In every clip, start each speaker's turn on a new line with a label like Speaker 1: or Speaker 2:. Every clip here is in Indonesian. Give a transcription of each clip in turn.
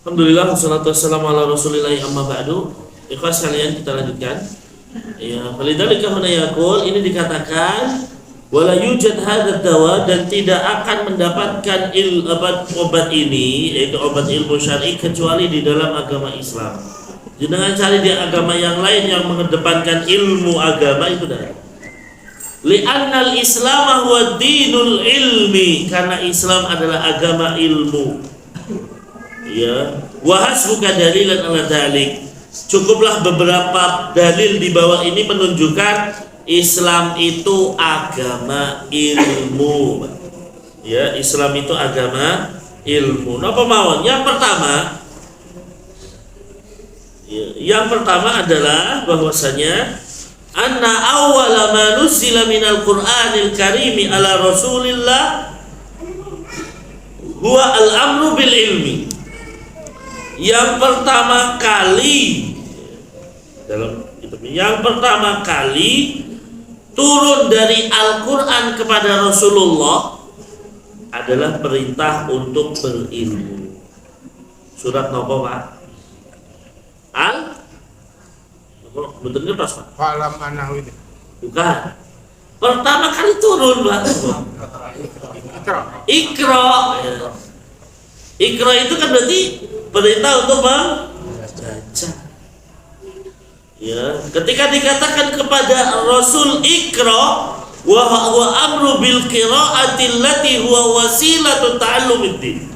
Speaker 1: Alhamdulillah wassalatu wassalamu ala Rasulillah amma ba'du. Ikhwas sekalian, kita lanjutkan. Ya, falidzalika huna yaqul, ini dikatakan wala yujad hadzal dawa, dan tidak akan mendapatkan obat ini, yaitu obat ilmu syar'i, kecuali di dalam agama Islam. Jangan cari di agama yang lain yang mengedepankan ilmu agama itu dah. Li'annal Islam huwa dinul ilmi, karena Islam adalah agama ilmu. Ya, wahas bukan dalilan ala dalik. Cukuplah beberapa dalil di bawah ini menunjukkan Islam itu agama ilmu. Ya, Islam itu agama ilmu. Napa mawon? Yang pertama adalah bahwasanya anna awwala ma nuzila minal Qur'anil Karimi ala Rasulillah huwa al-amru bil ilmi. Yang pertama kali turun dari Al-Quran kepada Rasulullah adalah perintah untuk berilmu. Surat nopo Pak? Bentuknya pas Pak?
Speaker 2: Falam anahu ini.
Speaker 1: Bukan. Pertama kali turun Pak. Iqra. Iqra itu kan berarti perintah untuk membaca. Ya, ketika dikatakan kepada Rasul Iqra wa huwa amru bil qiraati allati huwa wasilatu ta'allumiddin.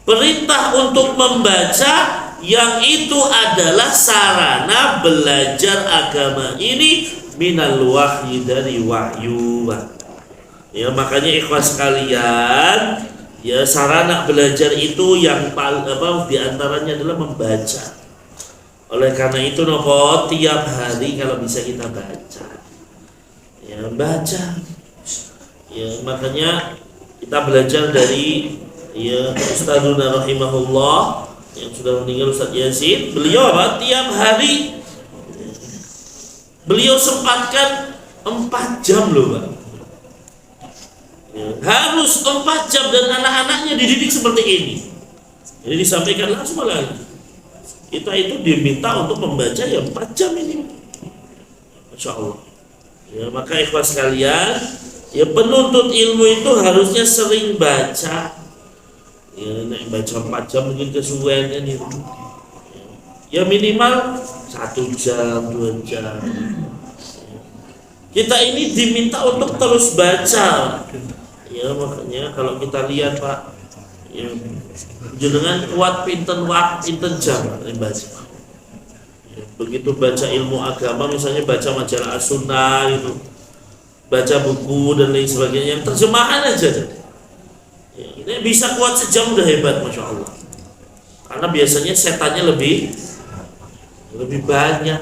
Speaker 1: Perintah untuk membaca yang itu adalah sarana belajar agama ini minal wahyi, dari wahyu. Ya, makanya ikhwas sekalian, ya, sarana belajar itu yang diantaranya adalah membaca. Oleh karena itu nopo tiap hari kalau bisa kita baca, ya baca. Ya, makanya kita belajar dari Ustadzuna rahimahullah yang sudah meninggal, Ustadz Yazid. Beliau tiap hari beliau sempatkan 4 jam loh Pak. Ya, harus 4 jam, dan anak-anaknya dididik seperti ini. Jadi disampaikan langsung lagi. Kita itu diminta untuk membaca 4 jam ini. Masya Allah. Ya, maka ikhwas sekalian, ya penuntut ilmu itu harusnya sering baca. Ya, baca 4 jam mungkin kesuwen kan itu. Ya minimal 1 jam, 2 jam. Kita ini diminta untuk terus baca. Ya, makanya kalau kita lihat Pak, ya, jenengan kuat pinten jam baca. Ya, begitu baca ilmu agama, misalnya baca majalah As-Sunnah itu, baca buku dan lain sebagainya, yang terjemahan aja. Ya, ini bisa kuat sejam udah hebat, Masya Allah. Karena biasanya setannya lebih banyak.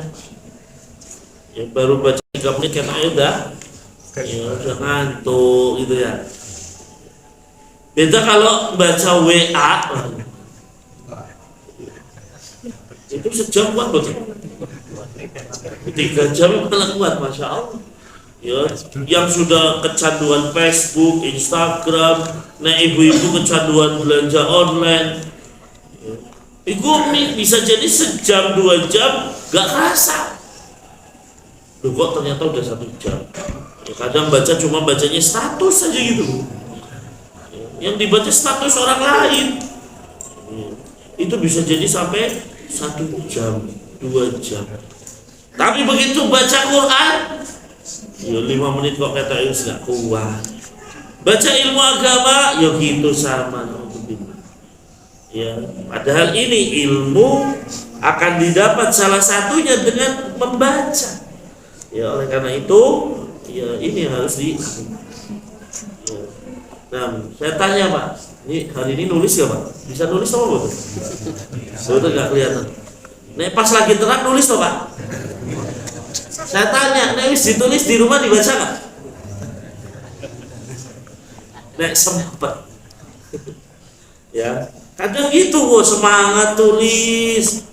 Speaker 1: Ya, baru baca 3 menit kan udah ngantuk gitu ya. Beda kalau baca WA, itu sejam kuat betul. 3 jam malah kuat, Masya Allah. Ya, yang sudah kecanduan Facebook, Instagram, nah ibu-ibu kecanduan belanja online, ya, itu bisa jadi sejam 2 jam gak kerasa. Loh, kok ternyata udah 1 jam. Ya, kadang baca cuma bacanya status aja gitu. Yang dibaca status orang lain, itu bisa jadi sampai 1 jam, 2 jam. Tapi begitu baca Quran, ya 5 menit kok kata ini nggak kuat. Baca ilmu agama, ya gitu sama. Ya, padahal ini ilmu akan didapat salah satunya dengan membaca. Ya, oleh karena itu, ya ini harus di. Nah, saya tanya Pak, ini hari ini nulis gak Pak? Bisa nulis apa betul? Betul gak kelihatan? Nah, pas lagi terang nulis toh Pak? Saya tanya, nah ditulis di rumah dibaca gak? Nah, sempet. Ya, kadang gitu semangat tulis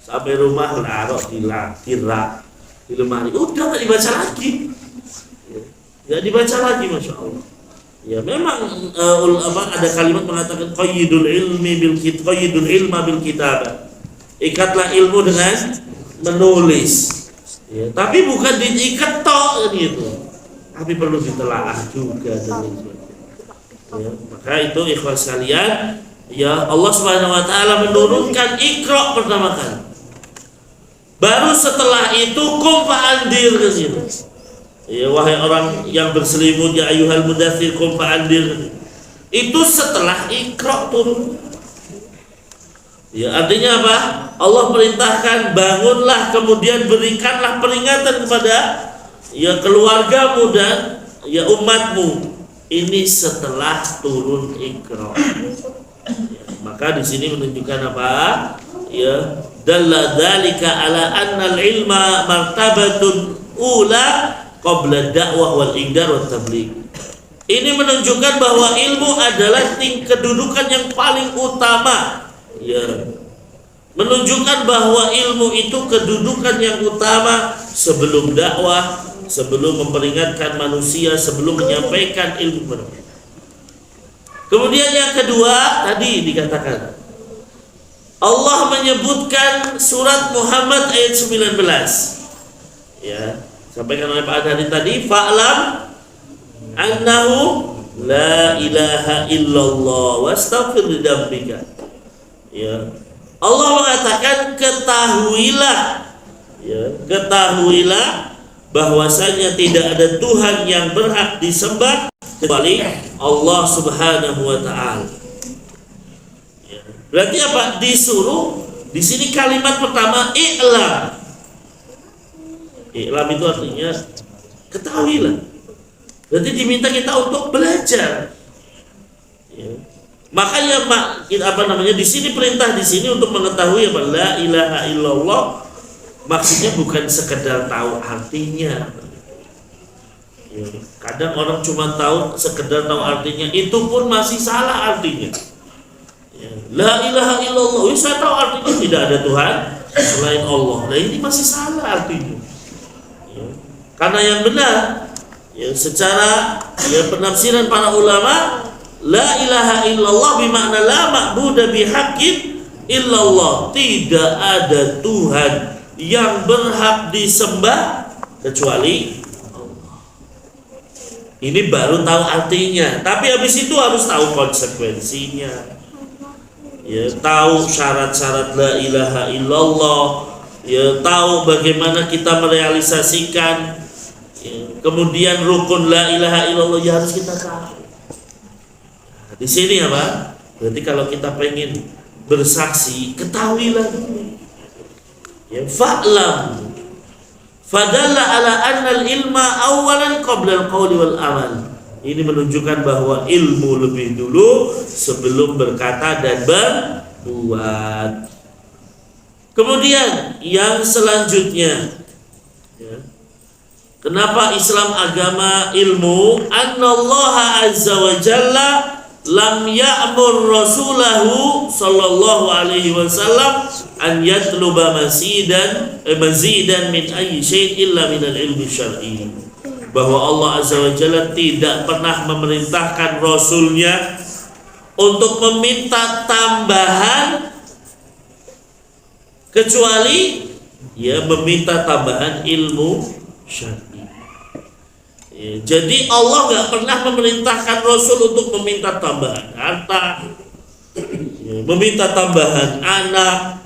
Speaker 1: sampai rumah naruh di lemari, udah gak dibaca lagi. Gak dibaca lagi, Masya Allah. Ya memang ada kalimat mengatakan qayyidul ilma bil kitabah. Ikatlah ilmu dengan menulis. Ya, tapi bukan diikat tok gitu. Tapi perlu ditelaah juga dan ya, maka itu ikhwan sekalian, ya Allah Subhanahu wa taala menurunkan Iqra pertama kali. Baru setelah itu qum fa'andir ke situ. Ya wahai orang yang berselimut, ya ayyuhal mudaththir qum fa'andir. Itu setelah Iqra turun. Ya artinya apa? Allah perintahkan bangunlah, kemudian berikanlah peringatan kepada ya keluargamu dan ya umatmu. Ini setelah turun Iqra. Ya, maka di sini menunjukkan apa? Ya, dalla dzalika ala anna al-ilma martabatun ula qabla dakwah wal ingdar wat tabligh. Ini menunjukkan bahwa ilmu adalah kedudukan yang paling utama. Ya. Menunjukkan bahwa ilmu itu kedudukan yang utama sebelum dakwah, sebelum memperingatkan manusia, sebelum menyampaikan ilmu mereka. Kemudian yang kedua tadi dikatakan Allah menyebutkan surat Muhammad ayat 19. Ya, sampaikan oleh Pak Adhari tadi, fa'lam annahu la ilaha illallah wastaghfir lidzambika. Ya. Allah mengatakan ketahuilah, ya, ketahuilah bahwasanya tidak ada Tuhan yang berhak disembah kecuali Allah Subhanahu wa taala. Ya. Berarti apa? Disuruh di sini kalimat pertama i'lam. I'lam itu artinya ketahuilah. Berarti diminta kita untuk belajar. Ya. Makanya di sini perintah di sini untuk mengetahui apa la ilaha illallah, maksudnya bukan sekedar tahu artinya. Ya, kadang orang cuma sekedar tahu artinya, itu pun masih salah artinya. Ya, la ilaha illallah, saya tahu artinya tidak ada Tuhan selain Allah. Nah ini masih salah artinya. Ya, karena yang benar, ya, secara penafsiran para ulama, la ilaha illallah bermakna la ma'budu bihaqqin illallah. Tidak ada Tuhan yang berhak disembah kecuali Allah. Ini baru tahu artinya, tapi habis itu harus tahu konsekuensinya. Ya, tahu syarat-syarat la ilaha illallah, ya, tahu bagaimana kita merealisasikan. Ya, kemudian rukun la ilaha illallah ya harus kita tahu. Di sini apa? Berarti kalau kita pengen bersaksi, ketahuilah dulu. Ya, fa'lam. Fadalla ala anna al-ilma awalan qabla al-qawli wal amal. Ini menunjukkan bahwa ilmu lebih dulu sebelum berkata dan berbuat. Kemudian yang selanjutnya, ya, kenapa Islam agama ilmu? Annallaha azza wa jalla lam ya'mur rasulahu sallallahu alaihi wasallam an yatluba mazidan min ayyi syai'in illa min al-ilmi syar'i. Bahwa Allah azza wa jalla tidak pernah memerintahkan rasulnya untuk meminta tambahan kecuali ya meminta tambahan ilmu syar'i. Ya, jadi Allah nggak pernah memerintahkan Rasul untuk meminta tambahan harta, ya, meminta tambahan anak,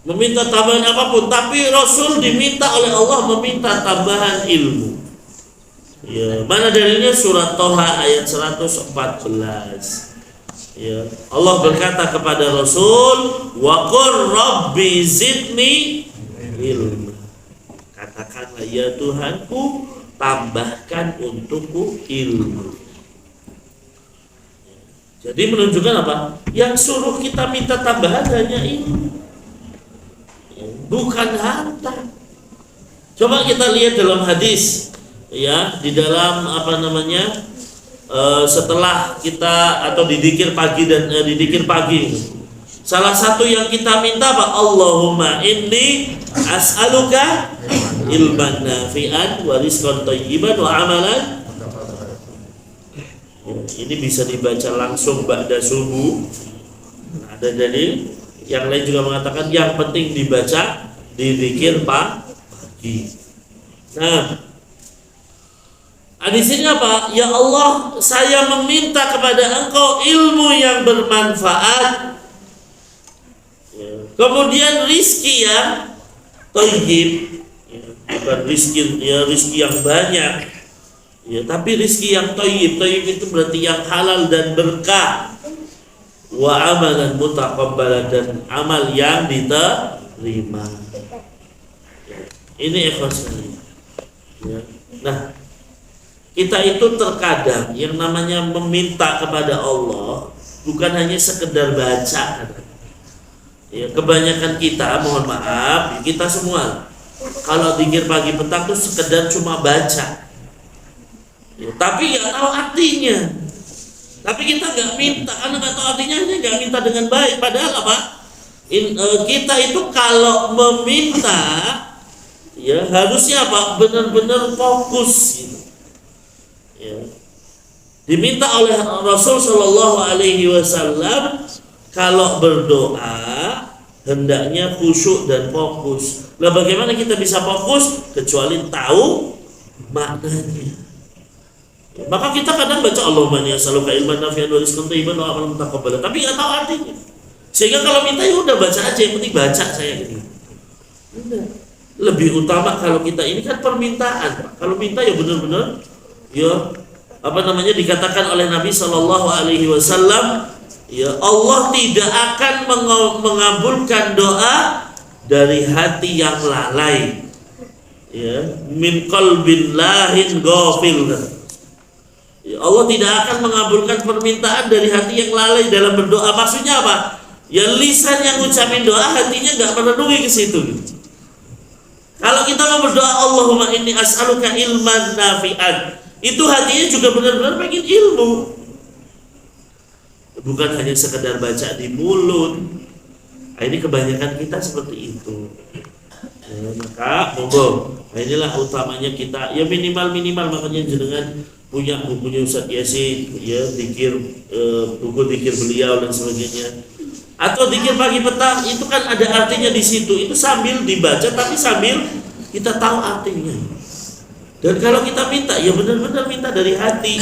Speaker 1: meminta tambahan apapun. Tapi Rasul diminta oleh Allah meminta tambahan ilmu. Ya, mana dalilnya? Surat Toha ayat 114. Ya, Allah berkata kepada Rasul, wa qur rabbi zidni ilma. Katakanlah, ya Tuhanku, tambahkan untukku ilmu. Jadi menunjukkan apa? Yang suruh kita minta tambahan hanya ilmu, bukan harta. Coba kita lihat dalam hadis, ya, di dalam setelah kita atau di dzikir pagi dan di dzikir pagi, salah satu yang kita minta apa? Allahumma inni as'aluka ilman nafi'an wa rizqan thayyiban wa amalan Ya, ini bisa dibaca langsung ba'da subuh. Ada dalil yang lain juga mengatakan yang penting dibaca di zikir pagi. Nah, di sini apa? Ya Allah, saya meminta kepada Engkau ilmu yang bermanfaat. Ya. Kemudian rizki yang thayyib, ya, bukan rizki yang banyak, ya, tapi rizki yang thayyib. Thayyib itu berarti yang halal dan berkah. Wa amalan mutaqabbal, dan amal yang diterima. Ya. Ini ikhlas sekali. Ya. Nah, kita itu terkadang yang namanya meminta kepada Allah bukan hanya sekedar baca. Ya, kebanyakan kita, mohon maaf, kita semua kalau zikir pagi petang itu sekedar cuma baca. Ya, tapi nggak tahu artinya. Tapi kita nggak minta karena nggak tahu artinya, nggak minta dengan baik. Padahal apa? Kita itu kalau meminta, ya harusnya apa? Benar-benar fokus. Gitu. Ya. Diminta oleh Rasul Shallallahu Alaihi Wasallam kalau berdoa hendaknya khusyuk dan fokus. Nah, bagaimana kita bisa fokus kecuali tahu maknanya? Ya, maka kita kadang baca Allahumma inni as'aluka ilman nafi'an wa rizqan thayyiban wa amalan mutaqabbalan, tapi nggak tahu artinya. Sehingga kalau minta ya udah baca aja, yang penting baca saya gitu. Lebih utama kalau kita ini kan permintaan. Kalau minta ya benar-benar ya dikatakan oleh Nabi Shallallahu Alaihi Wasallam, ya Allah tidak akan mengabulkan doa dari hati yang lalai, ya, min qalbin lahin ghafil. Ya, Allah tidak akan mengabulkan permintaan dari hati yang lalai dalam berdoa. Maksudnya apa? Ya lisan yang ngucapin doa, hatinya nggak merenungi ke situ. Kalau kita mau berdoa Allahumma inni as'aluka ilman nafi'an, itu hatinya juga benar-benar pengen ilmu, bukan hanya sekedar baca di mulut. Nah, ini kebanyakan kita seperti itu. Ya, maka monggo, inilah utamanya kita, ya minimal makanya jenengan punya bukunya Ustaz Yasin, ya zikir, buku zikir beliau dan sebagainya, atau zikir pagi petang, itu kan ada artinya di situ. Itu sambil dibaca tapi sambil kita tahu artinya. Dan kalau kita minta, ya benar-benar minta dari hati,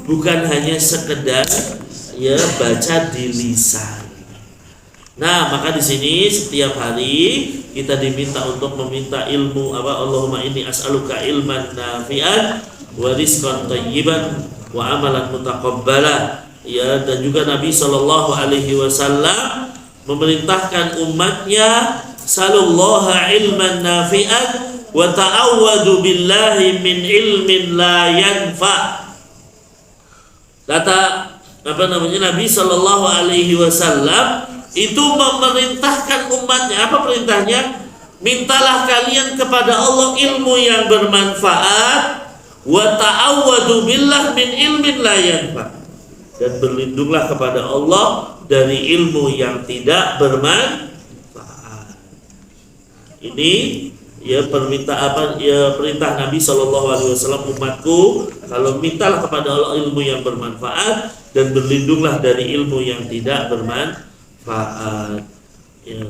Speaker 1: bukan hanya sekedar ya baca di lisan. Nah, maka di sini setiap hari kita diminta untuk meminta ilmu apa? Allahumma inni as'aluka ilman nafi'an wa rizqan thayyiban wa amalan mutaqabbala. Ya, dan juga Nabi Shallallahu Alaihi Wasallam memerintahkan umatnya sallallahu ilman nafi'an wa ta'awwadu billahi min ilmin la yanfa. Kata Nabi Shallallahu Alaihi Wasallam itu memerintahkan umatnya, apa perintahnya? Mintalah kalian kepada Allah ilmu yang bermanfaat, wa ta'awwadu billah min ilmin la yanfa, dan berlindunglah kepada Allah dari ilmu yang tidak bermanfaat. Ini ya perintah Nabi Shallallahu Alaihi Wasallam, umatku kalau mintalah kepada Allah ilmu yang bermanfaat dan berlindunglah dari ilmu yang tidak bermanfaat. Ya.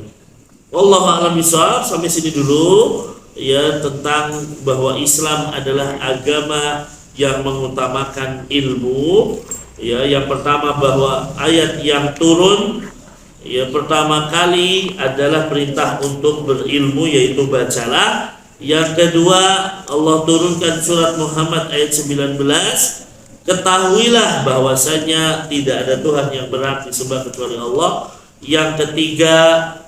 Speaker 1: Wallahu a'lam bishawab. Sampai sini dulu ya tentang bahwa Islam adalah agama yang mengutamakan ilmu. Ya, yang pertama bahwa ayat yang turun ya pertama kali adalah perintah untuk berilmu, yaitu bacalah. Yang kedua, Allah turunkan surat Muhammad ayat 19, ketahuilah bahwasanya tidak ada Tuhan yang berhak disembah kecuali Allah. Yang ketiga,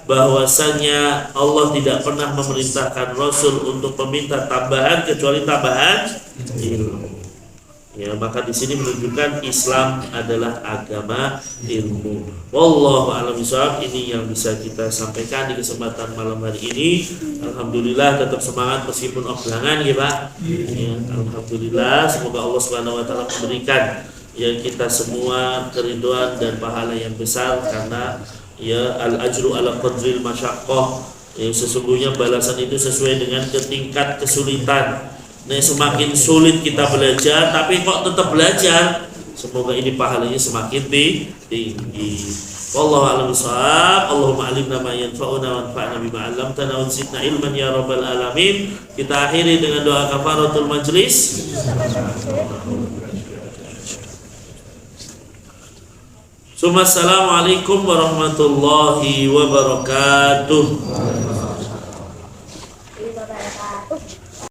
Speaker 1: bahwasanya Allah tidak pernah memerintahkan Rasul untuk meminta tambahan kecuali tambahan ilmu. Ya, maka di sini menunjukkan Islam adalah agama ilmu. Wallahu a'lam bishawab. Ini yang bisa kita sampaikan di kesempatan malam hari ini. Alhamdulillah tetap semangat meskipun oblangan ya Pak. Ya, alhamdulillah, semoga Allah Subhanahu wa taala memberikan ya kita semua keridhaan dan pahala yang besar, karena ya al-ajru ala qadril masyaqqah. Ya, sesungguhnya balasan itu sesuai dengan tingkat kesulitan. Nah, semakin sulit kita belajar, tapi kok tetap belajar, Semoga ini pahalanya semakin tinggi. Wallahu a'lam bishawab. Allahumma alimna ma yanfa'una wa anfa'na bima 'allamtana wa zidna ilman ya rabbal alamin. Kita akhiri dengan doa kafaratul majlis. Assalamualaikum warahmatullahi wabarakatuh.